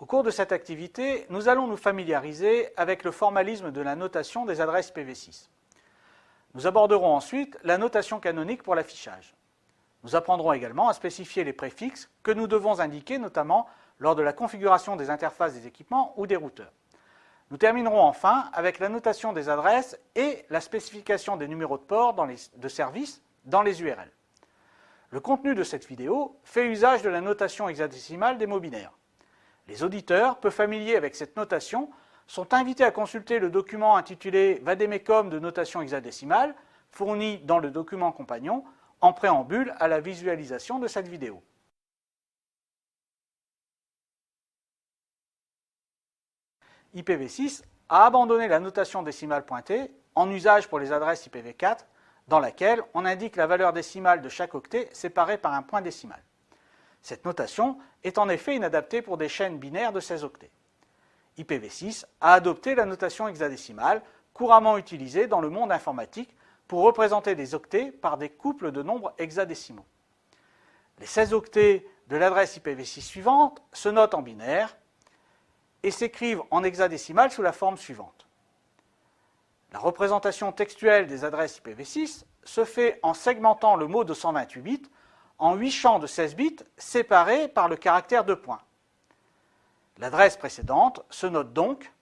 cours de cette activité, nous allons nous familiariser avec le formalisme de la notation des adresses IPv6. Nous aborderons ensuite la notation canonique pour l'affichage. Nous apprendrons également à spécifier les préfixes que nous devons indiquer notamment lors de la configuration des interfaces des équipements ou des routeurs. Nous terminerons enfin avec la notation des adresses et la spécification des numéros de port de service dans les URL. Le contenu de cette vidéo fait usage de la notation hexadécimale des mots binaires. Les auditeurs, peu familiers avec cette notation, sont invités à consulter le document intitulé Vademecum de notation hexadécimale, fourni dans le document compagnon, en préambule à la visualisation de cette vidéo. IPv6 a abandonné la notation décimale pointée, en usage pour les adresses IPv4, dans laquelle on indique la valeur décimale de chaque octet séparée par un point décimal. Cette notation est en effet inadaptée pour des chaînes binaires de 16 octets. IPv6 a adopté la notation hexadécimale, couramment utilisée dans le monde informatique pour représenter des octets par des couples de nombres hexadécimaux. Les 16 octets de l'adresse IPv6 suivante se notent en binaire et s'écrivent en hexadécimal sous la forme suivante. La représentation textuelle des adresses IPv6 se fait en segmentant le mot de 128 bits en 8 champs de 16 bits séparés par le caractère de point. L'adresse précédente se note donc.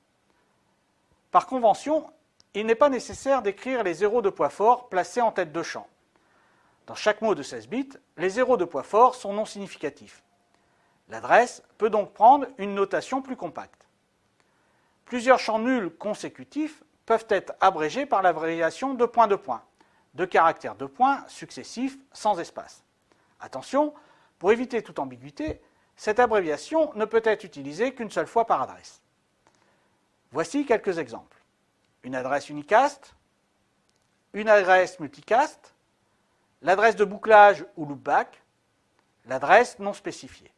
Par convention, il n'est pas nécessaire d'écrire les zéros de poids fort placés en tête de champ. Dans chaque mot de 16 bits, les zéros de poids fort sont non significatifs. L'adresse peut donc prendre une notation plus compacte. Plusieurs champs nuls consécutifs peuvent être abrégés par l'abréviation de point, de caractères de point successifs sans espace. Attention, pour éviter toute ambiguïté, cette abréviation ne peut être utilisée qu'une seule fois par adresse. Voici quelques exemples. Une adresse unicast, une adresse multicast, l'adresse de bouclage ou loopback, l'adresse non spécifiée.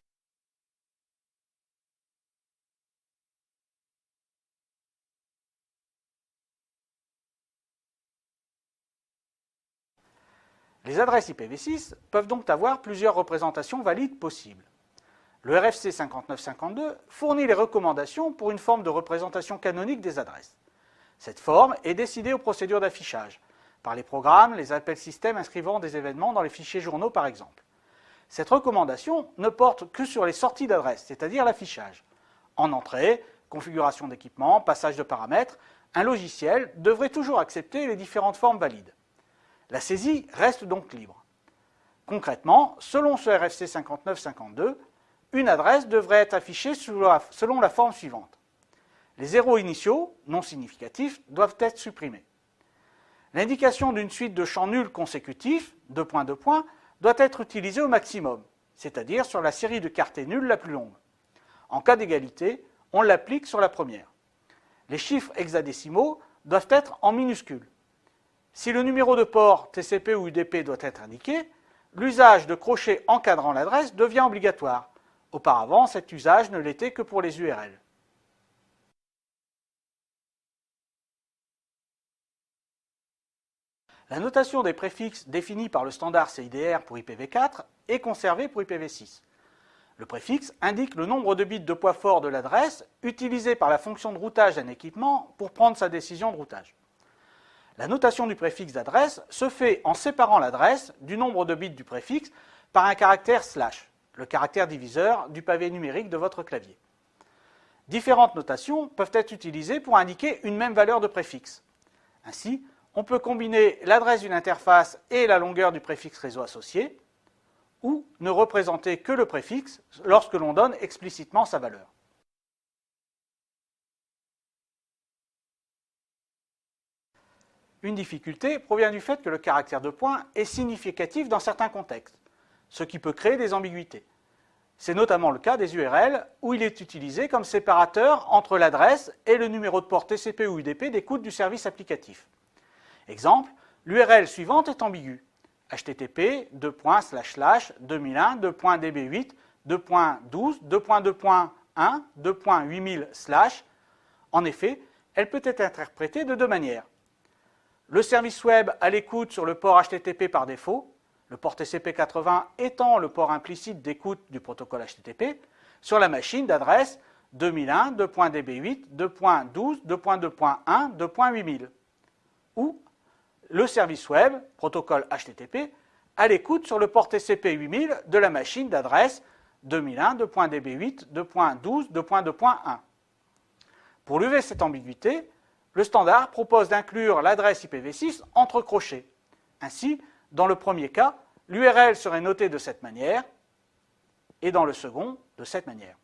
Les adresses IPv6 peuvent donc avoir plusieurs représentations valides possibles. Le RFC 5952 fournit les recommandations pour une forme de représentation canonique des adresses. Cette forme est décidée aux procédures d'affichage, par les programmes, les appels systèmes inscrivant des événements dans les fichiers journaux par exemple. Cette recommandation ne porte que sur les sorties d'adresses, c'est-à-dire l'affichage. En entrée, configuration d'équipement, passage de paramètres, un logiciel devrait toujours accepter les différentes formes valides. La saisie reste donc libre. Concrètement, selon ce RFC 5952, une adresse devrait être affichée selon la forme suivante. Les zéros initiaux, non significatifs, doivent être supprimés. L'indication d'une suite de champs nuls consécutifs, de points, doit être utilisée au maximum, c'est-à-dire sur la série de quartets nuls la plus longue. En cas d'égalité, on l'applique sur la première. Les chiffres hexadécimaux doivent être en minuscules. Si le numéro de port TCP ou UDP doit être indiqué, l'usage de crochets encadrant l'adresse devient obligatoire. Auparavant, cet usage ne l'était que pour les URL. La notation des préfixes définie par le standard CIDR pour IPv4 est conservée pour IPv6. Le préfixe indique le nombre de bits de poids fort de l'adresse utilisé par la fonction de routage d'un équipement pour prendre sa décision de routage. La notation du préfixe d'adresse se fait en séparant l'adresse du nombre de bits du préfixe par un caractère slash, le caractère diviseur du pavé numérique de votre clavier. Différentes notations peuvent être utilisées pour indiquer une même valeur de préfixe. Ainsi, on peut combiner l'adresse d'une interface et la longueur du préfixe réseau associé, ou ne représenter que le préfixe lorsque l'on donne explicitement sa valeur. Une difficulté provient du fait que le caractère de point est significatif dans certains contextes, ce qui peut créer des ambiguïtés. C'est notamment le cas des URL où il est utilisé comme séparateur entre l'adresse et le numéro de port TCP ou UDP d'écoute du service applicatif. Exemple, l'URL suivante est ambiguë. http ://2001:db8 2.12.2.1 En effet, elle peut être interprétée de deux manières. Le service web à l'écoute sur le port HTTP par défaut, le port TCP80 étant le port implicite d'écoute du protocole HTTP, sur la machine d'adresse 2001, 2.db8, 2.12, 2.2.1, 2.8000. Ou le service web, protocole HTTP, à l'écoute sur le port TCP 8000 de la machine d'adresse 2001, 2.db8, 2.12, 2.2.1. Pour lever cette ambiguïté, le standard propose d'inclure l'adresse IPv6 entre crochets. Ainsi, dans le premier cas, l'URL serait notée de cette manière et dans le second, de cette manière.